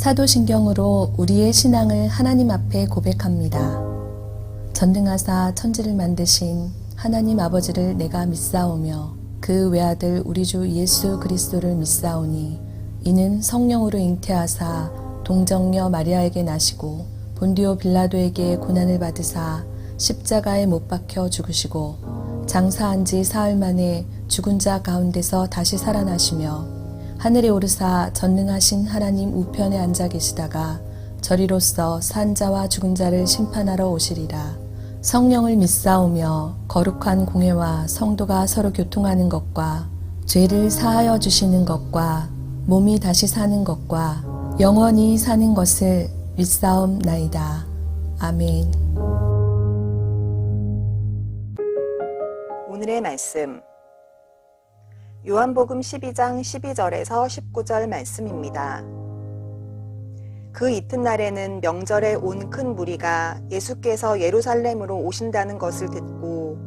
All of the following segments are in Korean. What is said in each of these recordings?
사도신경으로 우리의 신앙을 하나님 앞에 고백합니다. 전능하사 천지를 만드신 하나님 아버지를 내가 믿사오며 그 외아들 우리 주 예수 그리스도를 믿사오니 이는 성령으로 잉태하사 동정녀 마리아에게 나시고 본디오 빌라도에게 고난을 받으사 십자가에 못 박혀 죽으시고 장사한 지 사흘 만에 죽은 자 가운데서 다시 살아나시며 하늘에 오르사 전능하신 하나님 우편에 앉아 계시다가 저리로서 산 자와 죽은 자를 심판하러 오시리라. 성령을 믿사오며 거룩한 공회와 성도가 서로 교통하는 것과 죄를 사하여 주시는 것과 몸이 다시 사는 것과 영원히 사는 것을 믿사옵나이다. 아멘. 오늘의 말씀 요한복음 12장 12절에서 19절 말씀입니다. 그 이튿날에는 명절에 온 큰 무리가 예수께서 예루살렘으로 오신다는 것을 듣고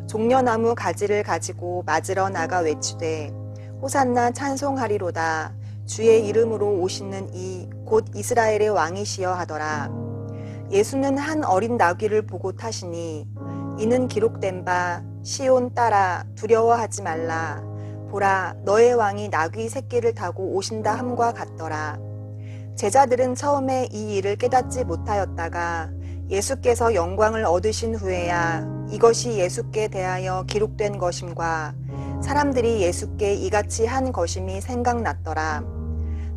종려나무 가지를 가지고 맞으러 나가 외치되 호산나 찬송하리로다 주의 이름으로 오시는 이 곧 이스라엘의 왕이시여 하더라. 예수는 한 어린 나귀를 보고 타시니 이는 기록된 바 시온 딸아 두려워하지 말라 보라 너의 왕이 나귀 새끼를 타고 오신다 함과 같더라. 제자들은 처음에 이 일을 깨닫지 못하였다가 예수께서 영광을 얻으신 후에야 이것이 예수께 대하여 기록된 것임과 사람들이 예수께 이같이 한 것임이 생각났더라.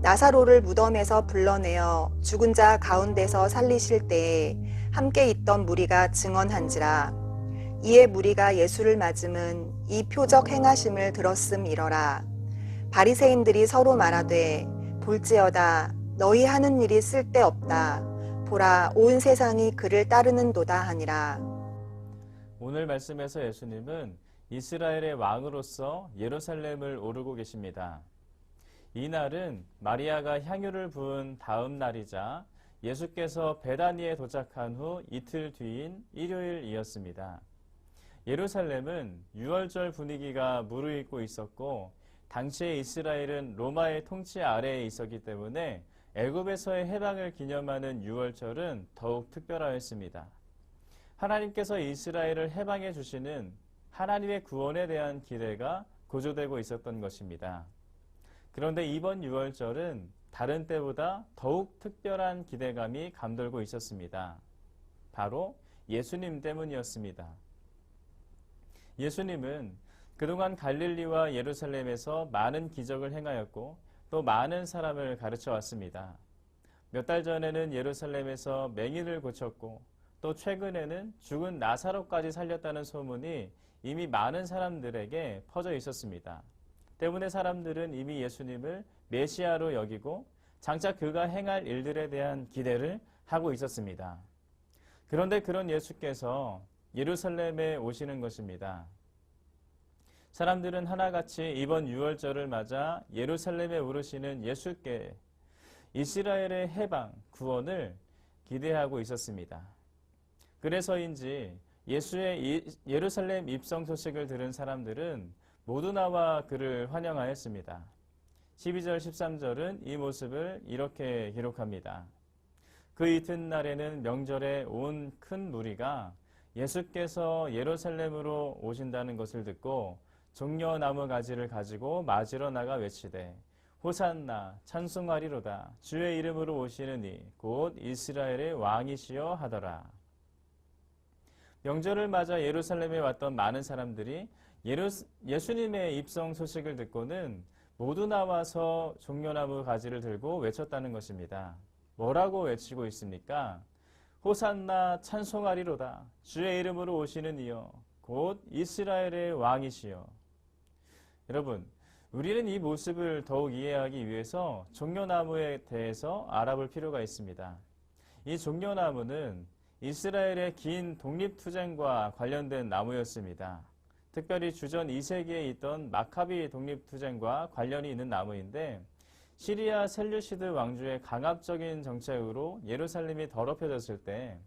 나사로를 무덤에서 불러내어 죽은 자 가운데서 살리실 때에 함께 있던 무리가 증언한지라. 이에 무리가 예수를 맞음은 이 표적 행하심을 들었음이러라. 바리새인들이 서로 말하되 볼지어다 너희 하는 일이 쓸데없다. 보라 온 세상이 그를 따르는도다 하니라. 오늘 말씀에서 예수님은 이스라엘의 왕으로서 예루살렘을 오르고 계십니다. 이 날은 마리아가 향유를 부은 다음 날이자 예수께서 베다니에 도착한 후 이틀 뒤인 일요일이었습니다. 예루살렘은 유월절 분위기가 무르익고 있었고 당시의 이스라엘은 로마의 통치 아래에 있었기 때문에 애굽에서의 해방을 기념하는 유월절은 더욱 특별하였습니다. 하나님께서 이스라엘을 해방해 주시는 하나님의 구원에 대한 기대가 고조되고 있었던 것입니다. 그런데 이번 유월절은 다른 때보다 더욱 특별한 기대감이 감돌고 있었습니다. 바로 예수님 때문이었습니다. 예수님은 그동안 갈릴리와 예루살렘에서 많은 기적을 행하였고 또 많은 사람을 가르쳐 왔습니다. 몇 달 전에는 예루살렘에서 맹인을 고쳤고 또 최근에는 죽은 나사로까지 살렸다는 소문이 이미 많은 사람들에게 퍼져 있었습니다. 때문에 사람들은 이미 예수님을 메시아로 여기고 장차 그가 행할 일들에 대한 기대를 하고 있었습니다. 그런데 그런 예수께서 예루살렘에 오시는 것입니다. 사람들은 하나같이 이번 유월절을 맞아 예루살렘에 오르시는 예수께 이스라엘의 해방, 구원을 기대하고 있었습니다. 그래서인지 예수의 예루살렘 입성 소식을 들은 사람들은 모두 나와 그를 환영하였습니다. 12절 13절은 이 모습을 이렇게 기록합니다. 그 이튿날에는 명절에 온 큰 무리가 예수께서 예루살렘으로 오신다는 것을 듣고 종려나무 가지를 가지고 맞으러 나가 외치되 호산나 찬송하리로다 주의 이름으로 오시는 이 곧 이스라엘의 왕이시여 하더라. 명절을 맞아 예루살렘에 왔던 많은 사람들이 예수님의 입성 소식을 듣고는 모두 나와서 종려나무 가지를 들고 외쳤다는 것입니다. 뭐라고 외치고 있습니까? 호산나 찬송하리로다 주의 이름으로 오시는 이여 곧 이스라엘의 왕이시여. 여러분, 우리는 이 모습을 더욱 이해하기 위해서 종려나무에 대해서 알아볼 필요가 있습니다. 이 종려나무는 이스라엘의 긴 독립투쟁과 관련된 나무였습니다. 특별히 주전 2세기에 있던 마카비 독립투쟁과 관련이 있는 나무인데 시리아 셀류시드 왕조의 강압적인 정책으로 예루살렘이 더럽혀졌을 때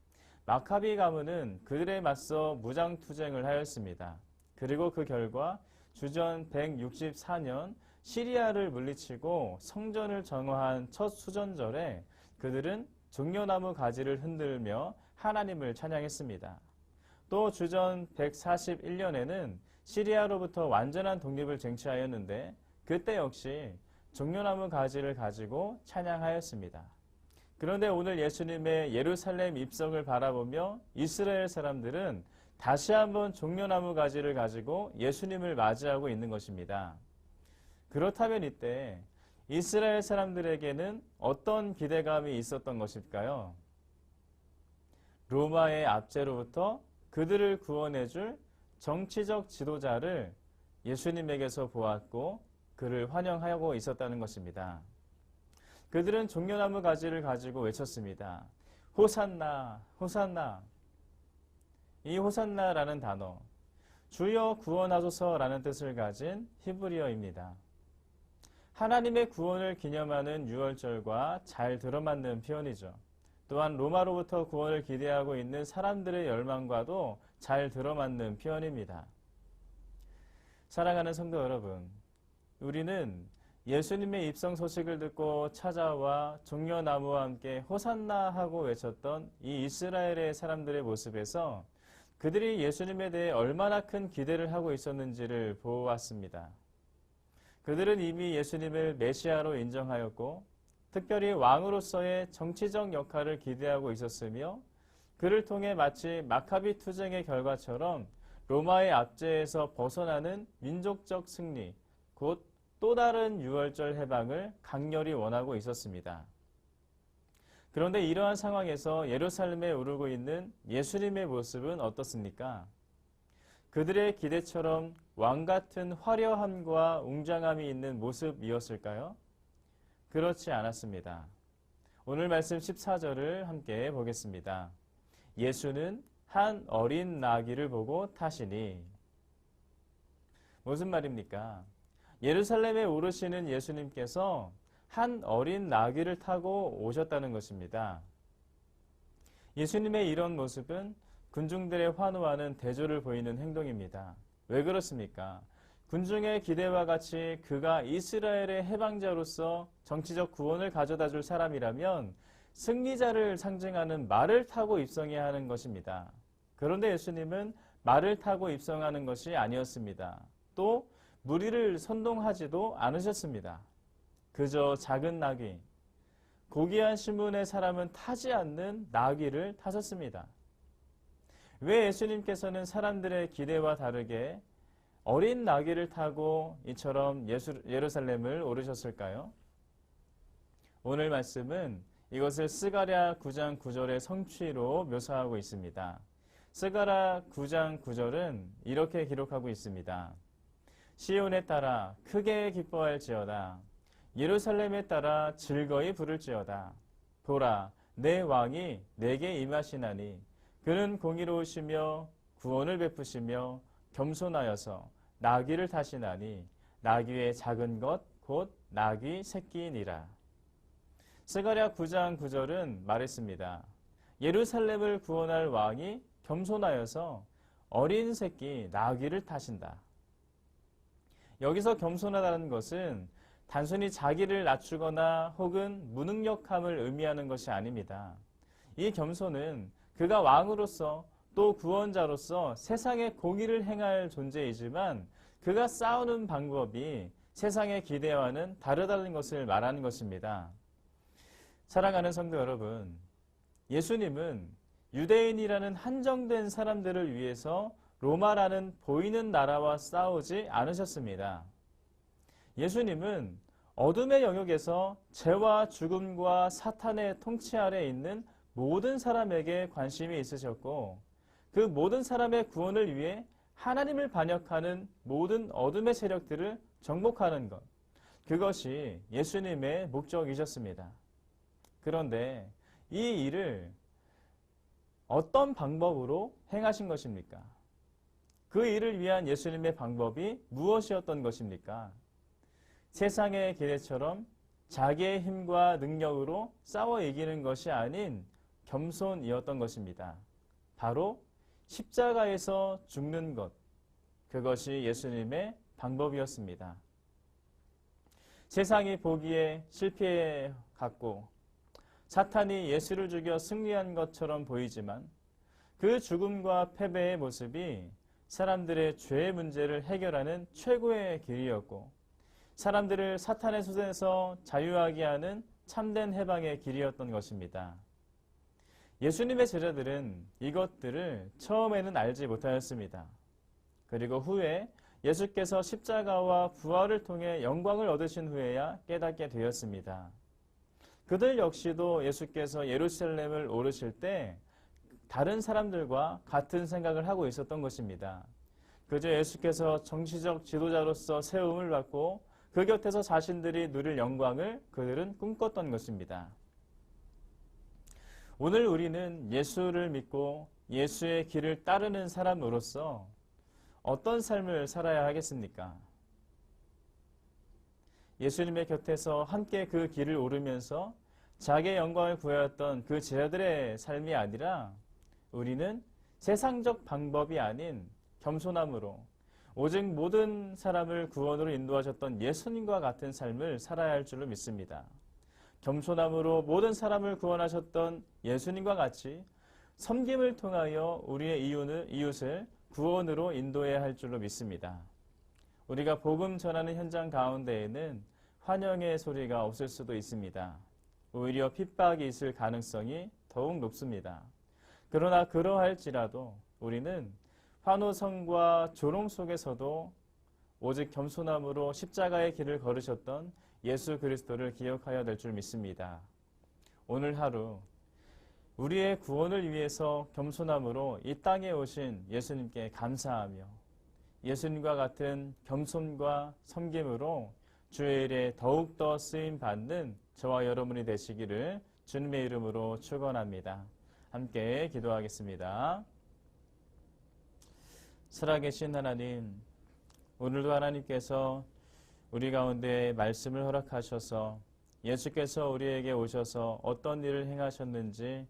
마카비 가문은 그들에 맞서 무장투쟁을 하였습니다. 그리고 그 결과 주전 164년 시리아를 물리치고 성전을 정화한 첫 수전절에 그들은 종려나무 가지를 흔들며 하나님을 찬양했습니다. 또 주전 141년에는 시리아로부터 완전한 독립을 쟁취하였는데 그때 역시 종려나무 가지를 가지고 찬양하였습니다. 그런데 오늘 예수님의 예루살렘 입성을 바라보며 이스라엘 사람들은 다시 한번 종려나무 가지를 가지고 예수님을 맞이하고 있는 것입니다. 그렇다면 이때 이스라엘 사람들에게는 어떤 기대감이 있었던 것일까요? 로마의 압제로부터 그들을 구원해줄 정치적 지도자를 예수님에게서 보았고 그를 환영하고 있었다는 것입니다. 그들은 종려나무 가지를 가지고 외쳤습니다. 호산나, 호산나. 이 호산나라는 단어, 주여 구원하소서라는 뜻을 가진 히브리어입니다. 하나님의 구원을 기념하는 유월절과 잘 들어맞는 표현이죠. 또한 로마로부터 구원을 기대하고 있는 사람들의 열망과도 잘 들어맞는 표현입니다. 사랑하는 성도 여러분, 우리는 예수님의 입성 소식을 듣고 찾아와 종려나무와 함께 호산나 하고 외쳤던 이 이스라엘의 사람들의 모습에서 그들이 예수님에 대해 얼마나 큰 기대를 하고 있었는지를 보았습니다. 그들은 이미 예수님을 메시아로 인정하였고 특별히 왕으로서의 정치적 역할을 기대하고 있었으며 그를 통해 마치 마카비 투쟁의 결과처럼 로마의 압제에서 벗어나는 민족적 승리, 곧 또 다른 유월절 해방을 강렬히 원하고 있었습니다. 그런데 이러한 상황에서 예루살렘에 오르고 있는 예수님의 모습은 어떻습니까? 그들의 기대처럼 왕 같은 화려함과 웅장함이 있는 모습이었을까요? 그렇지 않았습니다. 오늘 말씀 14절을 함께 보겠습니다. 예수는 한 어린 나귀를 보고 타시니. 무슨 말입니까? 예루살렘에 오르시는 예수님께서 한 어린 나귀를 타고 오셨다는 것입니다. 예수님의 이런 모습은 군중들의 환호하는 대조를 보이는 행동입니다. 왜 그렇습니까? 군중의 기대와 같이 그가 이스라엘의 해방자로서 정치적 구원을 가져다 줄 사람이라면 승리자를 상징하는 말을 타고 입성해야 하는 것입니다. 그런데 예수님은 말을 타고 입성하는 것이 아니었습니다. 또 무리를 선동하지도 않으셨습니다. 그저 작은 나귀, 고귀한 신분의 사람은 타지 않는 나귀를 타셨습니다. 왜 예수님께서는 사람들의 기대와 다르게 어린 나귀를 타고 이처럼 예루살렘을 오르셨을까요? 오늘 말씀은 이것을 스가랴 9장 9절의 성취로 묘사하고 있습니다. 스가랴 9장 9절은 이렇게 기록하고 있습니다. 시온에 따라 크게 기뻐할지어다. 예루살렘에 따라 즐거이 부를지어다. 보라, 내 왕이 내게 임하시나니 그는 공의로우시며 구원을 베푸시며 겸손하여서 나귀를 타시나니 나귀의 작은 것 곧 나귀 새끼니라. 스가랴 9장 9절은 말했습니다. 예루살렘을 구원할 왕이 겸손하여서 어린 새끼 나귀를 타신다. 여기서 겸손하다는 것은 단순히 자기를 낮추거나 혹은 무능력함을 의미하는 것이 아닙니다. 이 겸손은 그가 왕으로서 또 구원자로서 세상의 공의를 행할 존재이지만 그가 싸우는 방법이 세상의 기대와는 다르다는 것을 말하는 것입니다. 사랑하는 성도 여러분, 예수님은 유대인이라는 한정된 사람들을 위해서 로마라는 보이는 나라와 싸우지 않으셨습니다. 예수님은 어둠의 영역에서 죄와 죽음과 사탄의 통치 아래 있는 모든 사람에게 관심이 있으셨고 그 모든 사람의 구원을 위해 하나님을 반역하는 모든 어둠의 세력들을 정복하는 것, 그것이 예수님의 목적이셨습니다. 그런데 이 일을 어떤 방법으로 행하신 것입니까? 그 일을 위한 예수님의 방법이 무엇이었던 것입니까? 세상의 기대처럼 자기의 힘과 능력으로 싸워 이기는 것이 아닌 겸손이었던 것입니다. 바로 십자가에서 죽는 것, 그것이 예수님의 방법이었습니다. 세상이 보기에 실패해 갔고 사탄이 예수를 죽여 승리한 것처럼 보이지만 그 죽음과 패배의 모습이 사람들의 죄의 문제를 해결하는 최고의 길이었고 사람들을 사탄의 손에서 자유하게 하는 참된 해방의 길이었던 것입니다. 예수님의 제자들은 이것들을 처음에는 알지 못하였습니다. 그리고 후에 예수께서 십자가와 부활을 통해 영광을 얻으신 후에야 깨닫게 되었습니다. 그들 역시도 예수께서 예루살렘을 오르실 때 다른 사람들과 같은 생각을 하고 있었던 것입니다. 그저 예수께서 정치적 지도자로서 세움을 받고 그 곁에서 자신들이 누릴 영광을 그들은 꿈꿨던 것입니다. 오늘 우리는 예수를 믿고 예수의 길을 따르는 사람으로서 어떤 삶을 살아야 하겠습니까? 예수님의 곁에서 함께 그 길을 오르면서 자기의 영광을 구하였던 그 제자들의 삶이 아니라 우리는 세상적 방법이 아닌 겸손함으로 오직 모든 사람을 구원으로 인도하셨던 예수님과 같은 삶을 살아야 할 줄로 믿습니다. 겸손함으로 모든 사람을 구원하셨던 예수님과 같이 섬김을 통하여 우리의 이웃을 구원으로 인도해야 할 줄로 믿습니다. 우리가 복음 전하는 현장 가운데에는 환영의 소리가 없을 수도 있습니다. 오히려 핍박이 있을 가능성이 더욱 높습니다. 그러나 그러할지라도 우리는 환호성과 조롱 속에서도 오직 겸손함으로 십자가의 길을 걸으셨던 예수 그리스도를 기억하여야 될 줄 믿습니다. 오늘 하루 우리의 구원을 위해서 겸손함으로 이 땅에 오신 예수님께 감사하며 예수님과 같은 겸손과 섬김으로 주의 일에 더욱더 쓰임받는 저와 여러분이 되시기를 주님의 이름으로 축원합니다. 함께 기도하겠습니다. 살아계신 하나님, 오늘도 하나님께서 우리 가운데 말씀을 허락하셔서 예수께서 우리에게 오셔서 어떤 일을 행하셨는지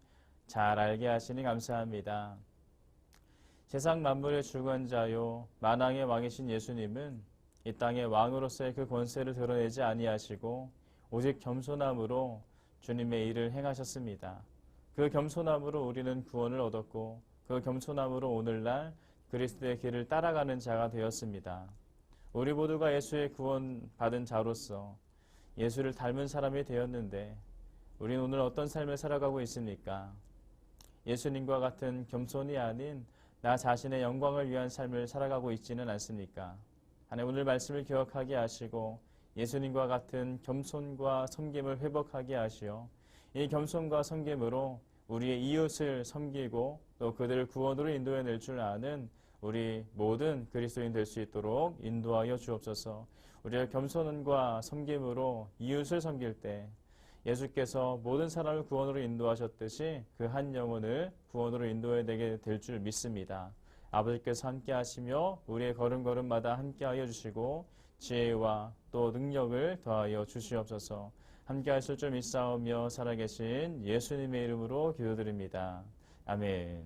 잘 알게 하시니 감사합니다. 세상 만물의 주관자요 만왕의 왕이신 예수님은 이 땅의 왕으로서의 그 권세를 드러내지 아니하시고 오직 겸손함으로 주님의 일을 행하셨습니다. 그 겸손함으로 우리는 구원을 얻었고 그 겸손함으로 오늘날 그리스도의 길을 따라가는 자가 되었습니다. 우리 모두가 예수의 구원받은 자로서 예수를 닮은 사람이 되었는데 우리는 오늘 어떤 삶을 살아가고 있습니까? 예수님과 같은 겸손이 아닌 나 자신의 영광을 위한 삶을 살아가고 있지는 않습니까? 하나님 오늘 말씀을 기억하게 하시고 예수님과 같은 겸손과 섬김을 회복하게 하시어 이 겸손과 섬김으로 우리의 이웃을 섬기고 또 그들을 구원으로 인도해낼 줄 아는 우리 모든 그리스도인 될 수 있도록 인도하여 주옵소서. 우리가 겸손과 섬김으로 이웃을 섬길 때 예수께서 모든 사람을 구원으로 인도하셨듯이 그 한 영혼을 구원으로 인도해내게 될 줄 믿습니다. 아버지께서 함께 하시며 우리의 걸음걸음마다 함께 하여 주시고 지혜와 또 능력을 더하여 주시옵소서. 함께 하실 줄 믿사오며 살아계신 예수님의 이름으로 기도드립니다. 아멘.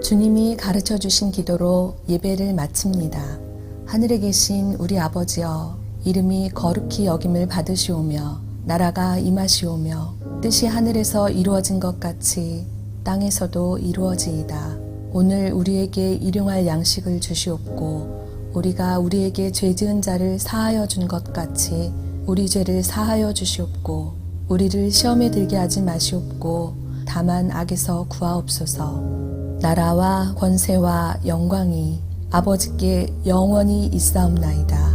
주님이 가르쳐 주신 기도로 예배를 마칩니다. 하늘에 계신 우리 아버지여, 이름이 거룩히 여김을 받으시오며 나라가 임하시오며 뜻이 하늘에서 이루어진 것 같이 땅에서도 이루어지이다. 오늘 우리에게 일용할 양식을 주시옵고 우리가 우리에게 죄 지은 자를 사하여 준 것 같이 우리 죄를 사하여 주시옵고 우리를 시험에 들게 하지 마시옵고 다만 악에서 구하옵소서. 나라와 권세와 영광이 아버지께 영원히 있사옵나이다.